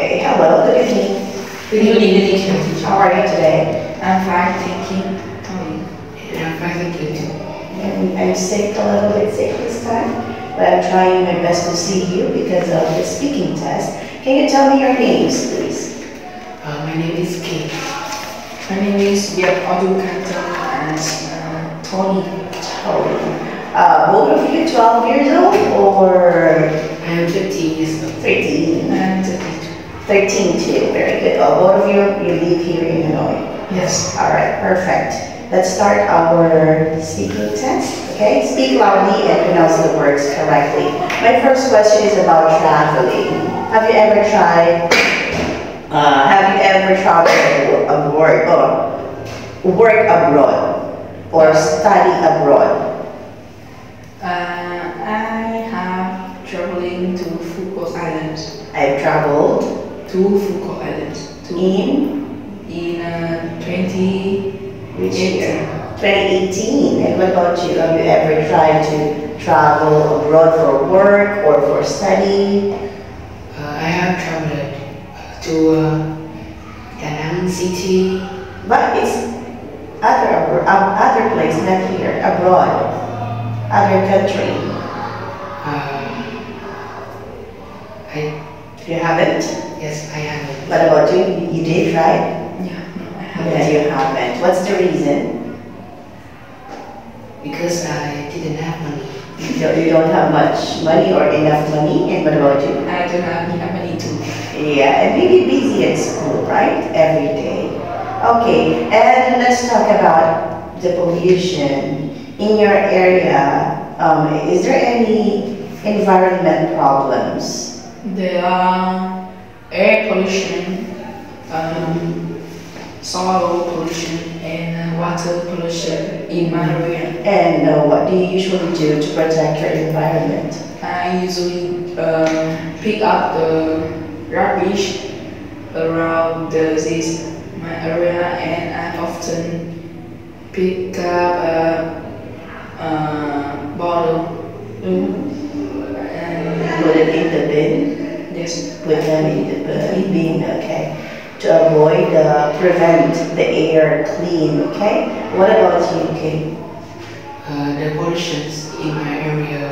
Okay, hello, good evening. Good evening, teacher. How are you today? I'm fine, thank you. How are you? Yeah, I'm fine, thank you too. I'm sick, a little bit sick this time, but I'm trying my best to see you because of the speaking test. Can you tell me your names, please? My name is Kate. My name is Biak Odukanto and Tony. Both of you 12 years old or I am 15 years old. 13? And 32. 13 too, very good. Both of you live here in Hanoi. Yes. Alright, perfect. Let's start our speaking test, okay? Speak loudly and pronounce the words correctly. My first question is about traveling. Have you ever traveled abroad or work abroad or study abroad? I have traveling to Phuket Island. I've traveled To Phuket Island. In 20. Which year? 2018. And what about you? Have you ever tried to travel abroad for work or for study? I have traveled to Da Nang City. But it's other place, not here, abroad, other country. You haven't? Yes, I have. What about you? You did, right? Yeah, no, I Yeah, haven't. you haven't. What's the reason? Because I didn't have money. You don't have much money or enough money. And what about you? I don't have enough money too. Yeah, and maybe busy at school, right? Every day. Okay, and let's talk about the pollution in your area. Is there any environment problems? There are air pollution, soil pollution, and water pollution in my area. And what do you usually do to protect your environment? I usually pick up the rubbish around my area, and I often pick up a bottle and Put it in the bin? yes, Put them in the bin, okay? To avoid, prevent the air clean, okay? What about you, Kate? The pollutions in my area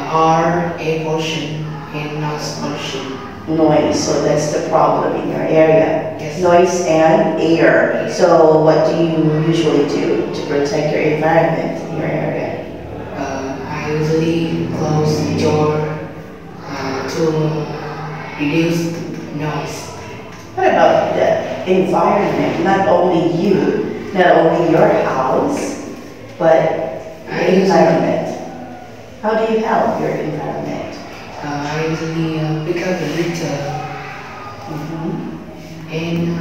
are air pollution and noise pollution. Noise, so that's the problem in your area. Yes. Noise and air. So what do you usually do to protect your environment in your area? I usually close the door to reduce the noise. What about the environment? Not only you, not only your house, but the environment. How do you help your environment? I usually pick up the litter and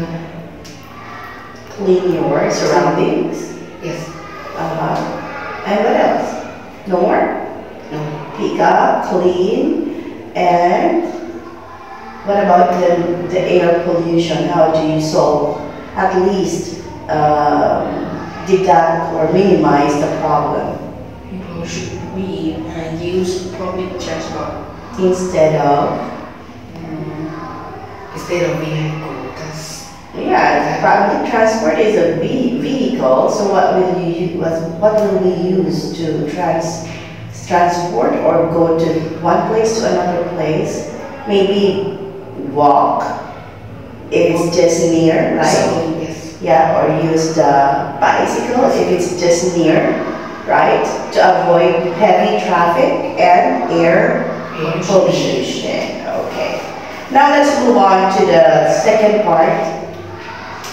Clean your surroundings. yes, And what else? No more? no. Pick up, clean, and what about the air pollution? How do you solve, at least deduct or minimize the problem people should use public transport. instead of, Instead of vehicle, that's yeah, public transport is a vehicle, so what will we use to transport or go to one place to another place? Maybe walk if it's just near, right? so yes. Yeah, or use the bicycle if it's just near, right? To avoid heavy traffic and air pollution. Okay. Now let's move on to the second part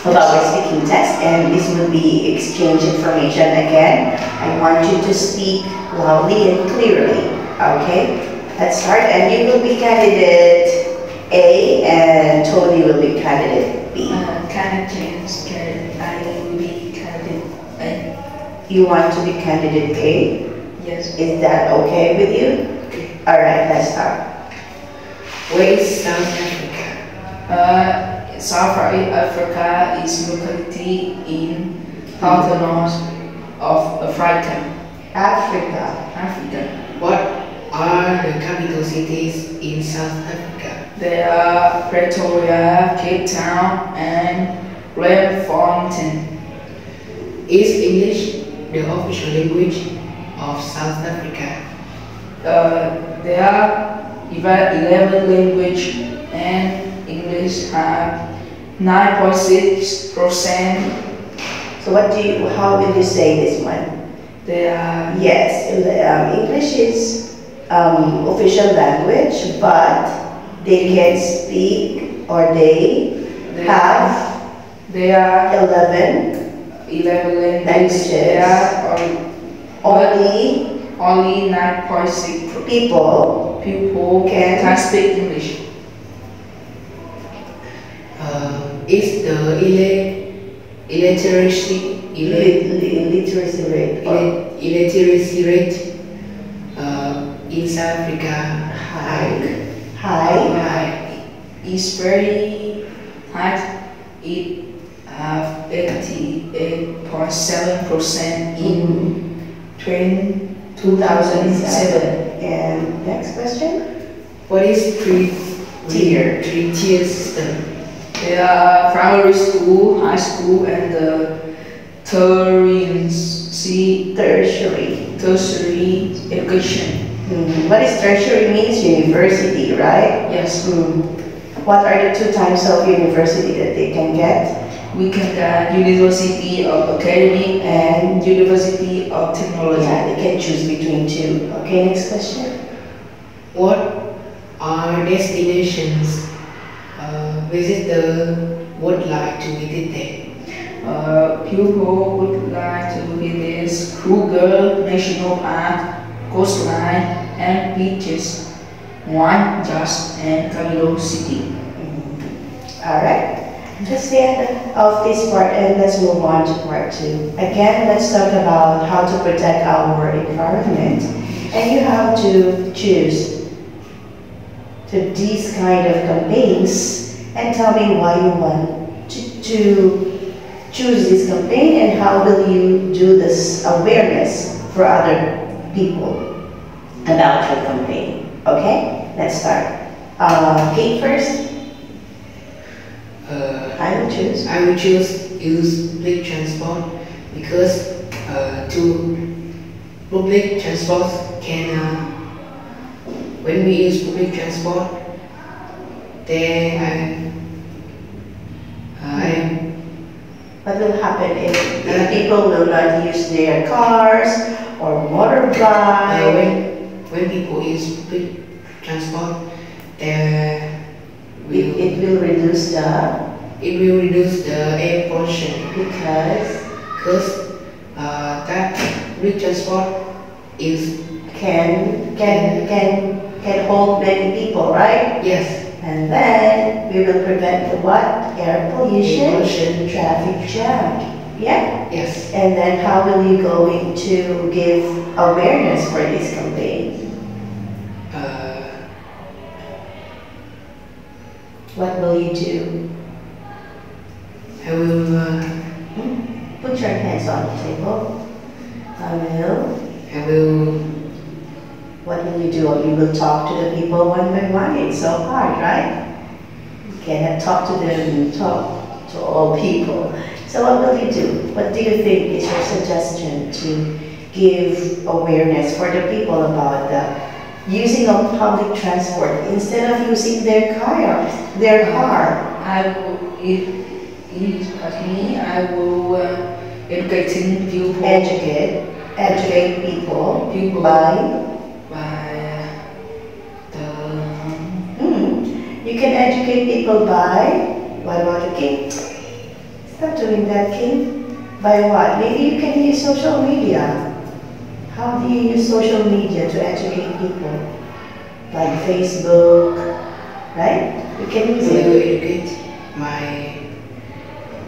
of our speaking test, and this will be exchange information again. I want you to speak loudly and clearly. Okay? Let's start, and you will be candidate A, and Tony will be candidate B. I will be candidate A. You want to be candidate A? Yes. Is that okay with you? Okay. All right, let's start. Where is South Africa? South Africa is locality in the north of Africa. Africa. Africa. What are the capital cities in South Africa? There are Pretoria, Cape Town, and Bloemfontein. Is English the official language of South Africa? There are 11 languages, and English have 9.6%. So how will you say this one? There are Yes, English is official language, but they can speak or they have there are 11 11 languages. There are only 9.6 people can speak English. Is the illiteracy rate in South Africa high? It's very high. It have 88.7% in 2007. And next question? What is Tier. three-tier system? There are primary school, high school, and tertiary education. What is tertiary means? University, right? Yes. What are the 2 types of university that they can get? We can get University of Academic and University of Technology. Yeah, they can choose between 2. Okay, next question. What are destinations visitor would like to visit there? People would like to visit Kruger National Park, coastline, and beaches, Wine Just and Capital City. Alright, that's the end of this part, and let's move on to part 2. Again, let's talk about how to protect our environment, and you have to choose these kind of campaigns and tell me why you want to choose this campaign and how will you do this awareness for other people about your campaign. Okay, let's start. Kate first. I will choose use public transport because public transport can when we use public transport, then what will happen if people will not use their cars or motorbike? When people use public transport, it will reduce the air pollution because that public transport can hold many people, right? Yes. And then we will prevent the what? Air pollution, traffic jam. Yeah? Yes. And then how will you going to give awareness for this campaign? What will you do? I will put your hands on the table. What will you do? You will talk to the people one by one. It's so hard, right? You cannot talk to them, talk to all people. So what will you do? What do you think is your suggestion to give awareness for the people about the using of public transport instead of using their car? I will educating people. Educate people by the. You can educate people by. What about you, King? Stop doing that, King. By what? Maybe you can use social media. How do you use social media to educate people? Like Facebook, right? You can use it.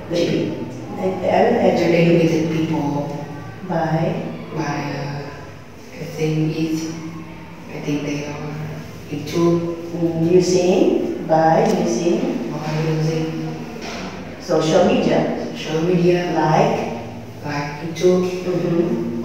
educate educated people by I think they are YouTube using social media like YouTube like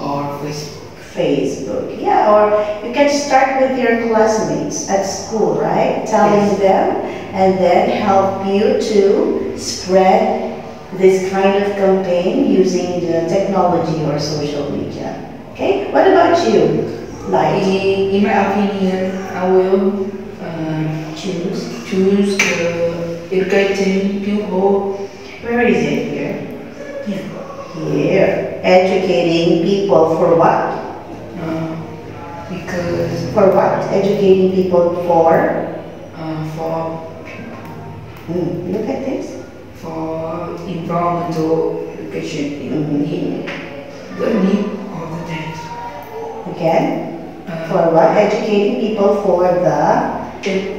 or Facebook. Facebook. Yeah, or you can start with your classmates at school, right? Telling them and then help you to spread this kind of campaign using the technology or social media. Okay, what about you? Like, In my opinion, I will choose educating people. where is it here? Yeah. Here, educating people for what? Because For what? Educating people for? Look at this. for environmental education in the need of the day. Again, for what? Educating people for the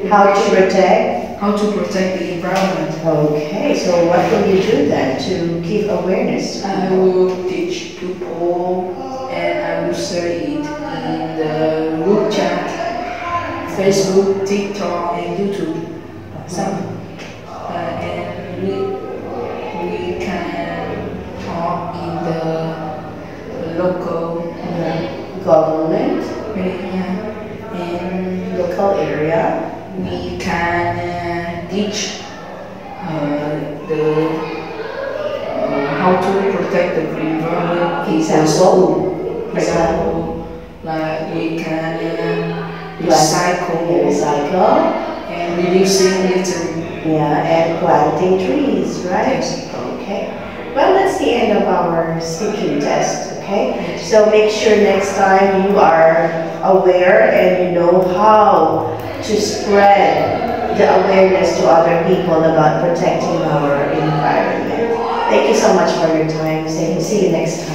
how to protect. How to protect the environment. Okay, so what will you do then to give awareness? I will teach people and I will share it in the group chat, Facebook, TikTok, and YouTube. And we can talk in the local Government, area, and local area. we can teach the how to protect the environment. Example, like we can recycle Recycle. and reducing littering. Yeah, and planting trees, right? Yes. Okay. Well, that's the end of our speaking test, okay? So make sure next time you are aware and you know how to spread the awareness to other people about protecting our environment. Thank you so much for your time. See you next time.